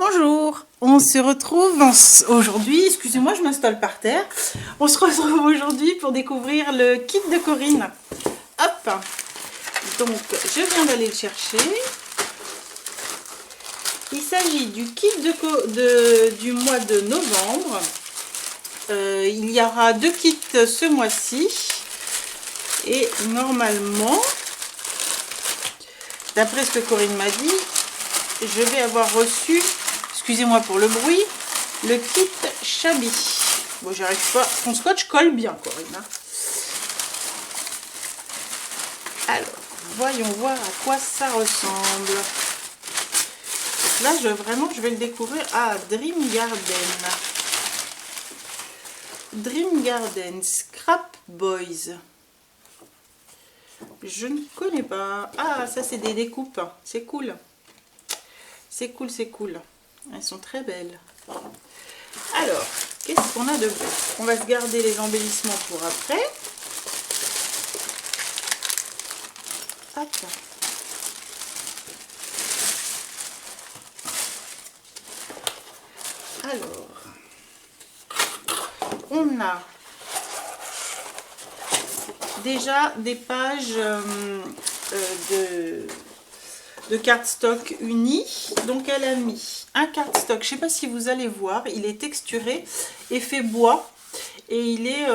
Bonjour, on se retrouve aujourd'hui, excusez-moi je m'installe par terre, on se retrouve aujourd'hui pour découvrir le kit de Corinne. Hop, donc je viens d'aller le chercher. Il s'agit du kit du mois de novembre. Il y aura 2 kits ce mois-ci et normalement, d'après ce que Corinne m'a dit, je vais avoir reçu, excusez-moi pour le bruit, le kit Shabby. Bon, j'arrive pas, son scotch colle bien, Corinne. Alors, voyons voir à quoi ça ressemble. Là, je vais le découvrir à Dream Garden. Dream Garden Scrap Boys. Je ne connais pas. Ah, ça c'est des découpes. C'est cool. C'est cool, c'est cool. Elles sont très belles. Alors, qu'est-ce qu'on a de beau? On va se garder les embellissements pour après. Hop. Alors, on a déjà des pages de cardstock uni. Donc elle a mis un cardstock, je sais pas si vous allez voir, il est texturé, effet bois, et il est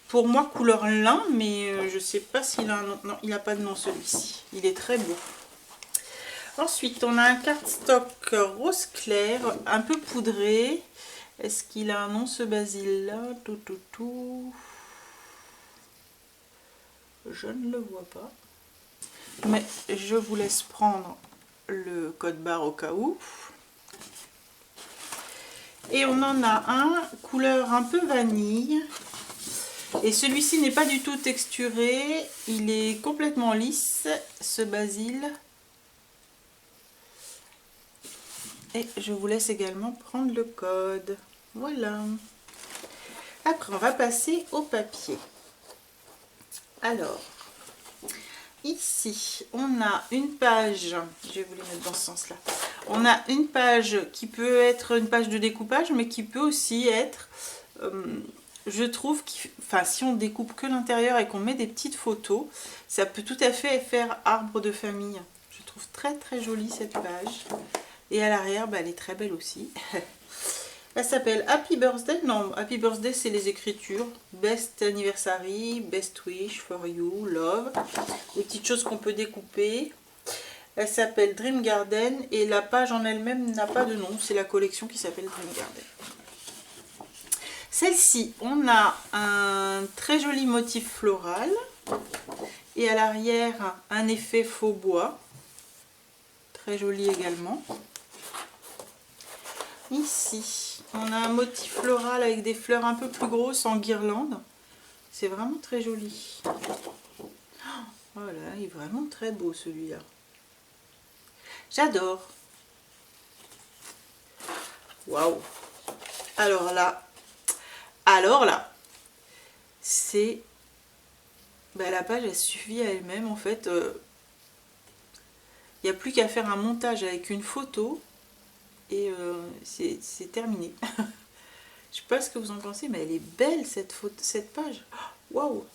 pour moi couleur lin, mais je sais pas s'il a un nom. Non, il n'a pas de nom celui-ci, il est très beau. Ensuite on a un cardstock rose clair, un peu poudré. Est-ce qu'il a un nom ce basil là? Je ne le vois pas, mais je vous laisse prendre le code barre au cas où. Et on en a un couleur un peu vanille, et celui-ci n'est pas du tout texturé, il est complètement lisse, ce basil. Et je vous laisse également prendre le code. Voilà. Après on va passer au papier. Alors ici, on a une page, je vais vous les mettre dans ce sens-là. On a une page qui peut être une page de découpage, mais qui peut aussi être, je trouve, enfin, si on découpe que l'intérieur et qu'on met des petites photos, ça peut tout à fait faire arbre de famille. Je trouve très très jolie cette page. Et à l'arrière, bah, elle est très belle aussi. Elle s'appelle Happy Birthday. Non, Happy Birthday, c'est les écritures. Best Anniversary, Best Wish for You, Love. Les petites choses qu'on peut découper. Elle s'appelle Dream Garden et la page en elle-même n'a pas de nom. C'est la collection qui s'appelle Dream Garden. Celle-ci, on a un très joli motif floral. Et à l'arrière, un effet faux bois. Très joli également. Ici, on a un motif floral avec des fleurs un peu plus grosses en guirlande. C'est vraiment très joli. Voilà, il est vraiment très beau celui-là. J'adore. Waouh. Alors là, c'est... Ben, la page, elle suffit à elle-même en fait. Il n'y a plus qu'à faire un montage avec une photo. Et c'est terminé. Je sais pas ce que vous en pensez, mais elle est belle cette page. Waouh,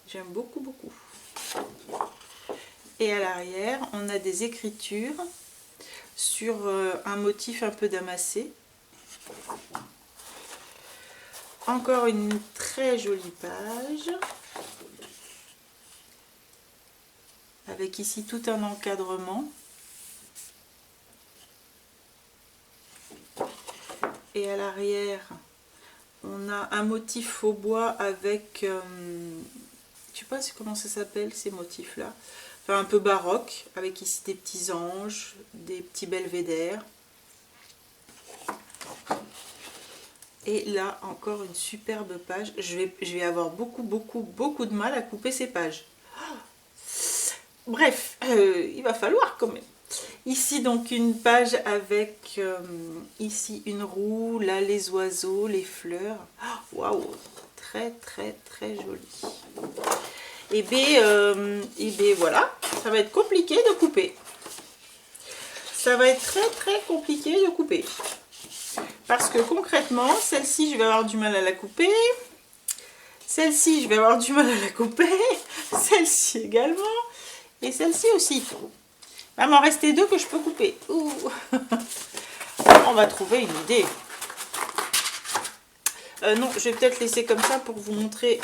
j'aime beaucoup beaucoup. Et à l'arrière, on a des écritures sur un motif un peu damassé. Encore une très jolie page. Avec ici tout un encadrement. Et à l'arrière, on a un motif faux bois avec, je sais pas comment ça s'appelle ces motifs là, enfin un peu baroque, avec ici des petits anges, des petits belvédères. Et là encore une superbe page. Je vais avoir beaucoup de mal à couper ces pages. Bref, il va falloir quand même. Ici donc une page avec ici une roue, là les oiseaux, les fleurs. Waouh, très joli. Et bien voilà, ça va être compliqué de couper. ça va être très compliqué de couper. Parce que concrètement, celle-ci, je vais avoir du mal à la couper. Celle-ci, je vais avoir du mal à la couper. Celle-ci également. Et celle-ci aussi. Il va m'en rester deux que je peux couper. Ouh. On va trouver une idée. Non, je vais peut-être laisser comme ça pour vous montrer.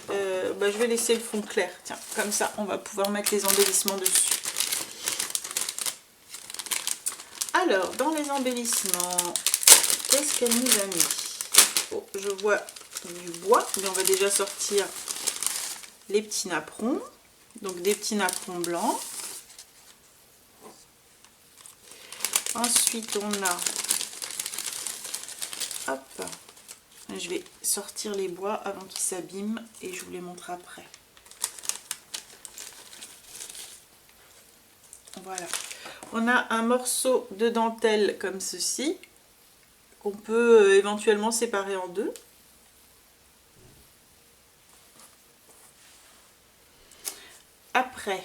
Je vais laisser le fond clair. Tiens, comme ça, on va pouvoir mettre les embellissements dessus. Alors, dans les embellissements, qu'est-ce qu'elle nous a mis? Oh, je vois du bois, mais on va déjà sortir les petits napperons. Donc, des petits napperons blancs. Ensuite, on a... Hop, je vais sortir les bois avant qu'ils s'abîment et je vous les montre après. Voilà. On a un morceau de dentelle comme ceci, qu'on peut éventuellement séparer en deux. Après,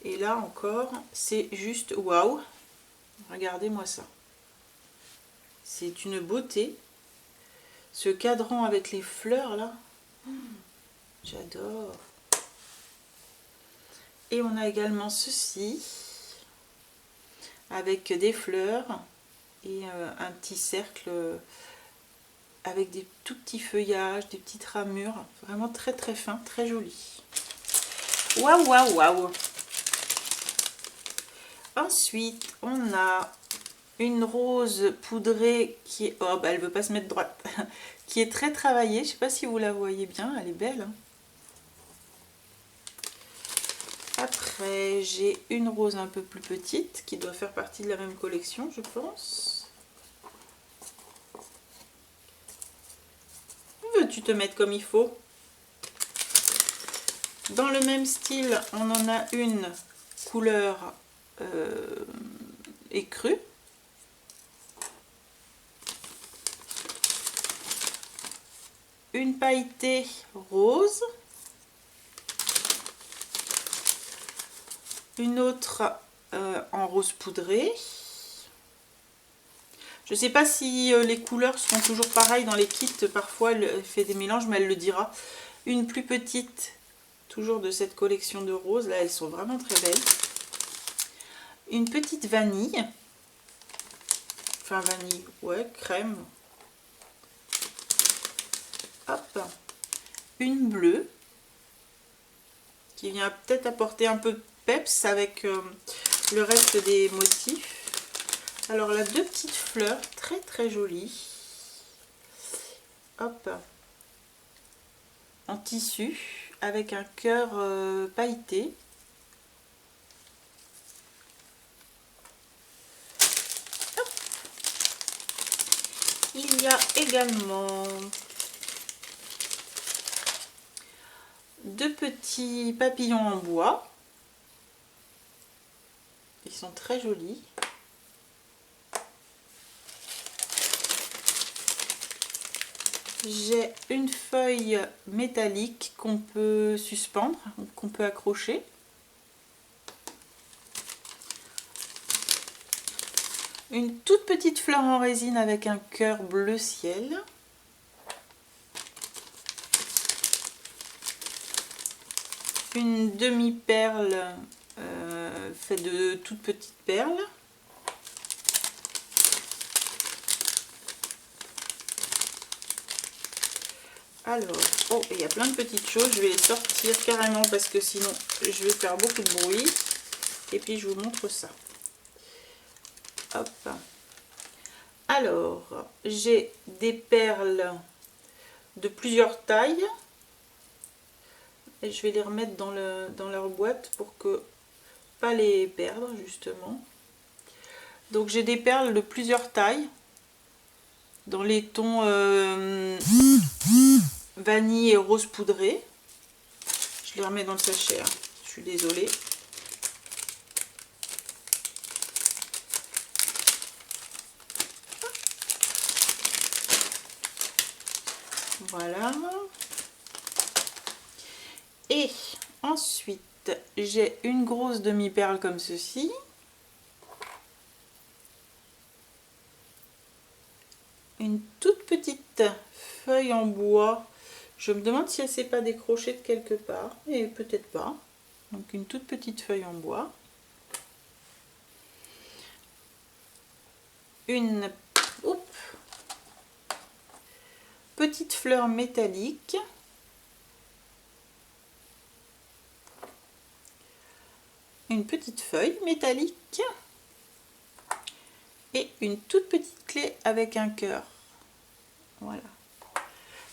et là encore, c'est juste waouh! Regardez-moi ça. C'est une beauté. Ce cadran avec les fleurs là, j'adore. Et on a également ceci, avec des fleurs et un petit cercle avec des tout petits feuillages, des petites ramures. Vraiment très fin, très joli. Waouh, waouh, waouh! Ensuite, on a une rose poudrée qui est... Oh, bah, elle veut pas se mettre droite. Qui est très travaillée. Je sais pas si vous la voyez bien. Elle est belle. Hein. Après, j'ai une rose un peu plus petite qui doit faire partie de la même collection, je pense. Veux-tu te mettre comme il faut? Dans le même style, on en a une couleur écrue. Une pailletée rose. Une autre en rose poudré. Je ne sais pas si les couleurs sont toujours pareilles dans les kits. Parfois, elle fait des mélanges, mais elle le dira. Une plus petite, toujours de cette collection de roses. Là, elles sont vraiment très belles. Une petite vanille. Enfin, vanille, ouais, crème. Hop. Une bleue. Qui vient peut-être apporter un peu de peps avec le reste des motifs. Alors là, deux petites fleurs très jolies. Hop. En tissu avec un cœur pailleté. Hop. Il y a également deux petits papillons en bois. Ils sont très jolis. J'ai une feuille métallique qu'on peut suspendre, qu'on peut accrocher. Une toute petite fleur en résine avec un cœur bleu ciel. Une demi-perle faite de toutes petites perles. Alors, oh, il y a plein de petites choses. Je vais les sortir carrément parce que sinon je vais faire beaucoup de bruit. Et puis je vous montre ça. Hop. Alors, j'ai des perles de plusieurs tailles. Et je vais les remettre dans leur boîte pour que pas les perdre justement. Donc j'ai des perles de plusieurs tailles. Dans les tons vanille et rose poudré. Je les remets dans le sachet. Hein. Je suis désolée. Voilà. Et ensuite, j'ai une grosse demi-perle comme ceci. Une toute petite feuille en bois. Je me demande si elle ne s'est pas décrochée de quelque part, mais peut-être pas. Donc une toute petite feuille en bois. Une petite fleur métallique. Une petite feuille métallique. Et une toute petite clé avec un cœur. Voilà.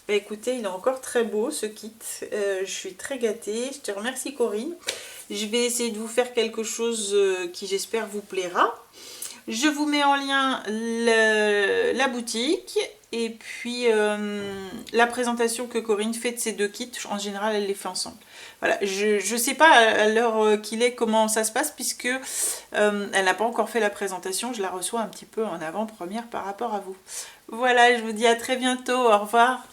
Bah écoutez, il est encore très beau ce kit. Je suis très gâtée. Je te remercie Corinne. Je vais essayer de vous faire quelque chose qui j'espère vous plaira. Je vous mets en lien la boutique et puis la présentation que Corinne fait de ces deux kits. En général, elle les fait ensemble. Voilà, je ne sais pas à l'heure qu'il est comment ça se passe puisque elle n'a pas encore fait la présentation. Je la reçois un petit peu en avant-première par rapport à vous. Voilà, je vous dis à très bientôt. Au revoir.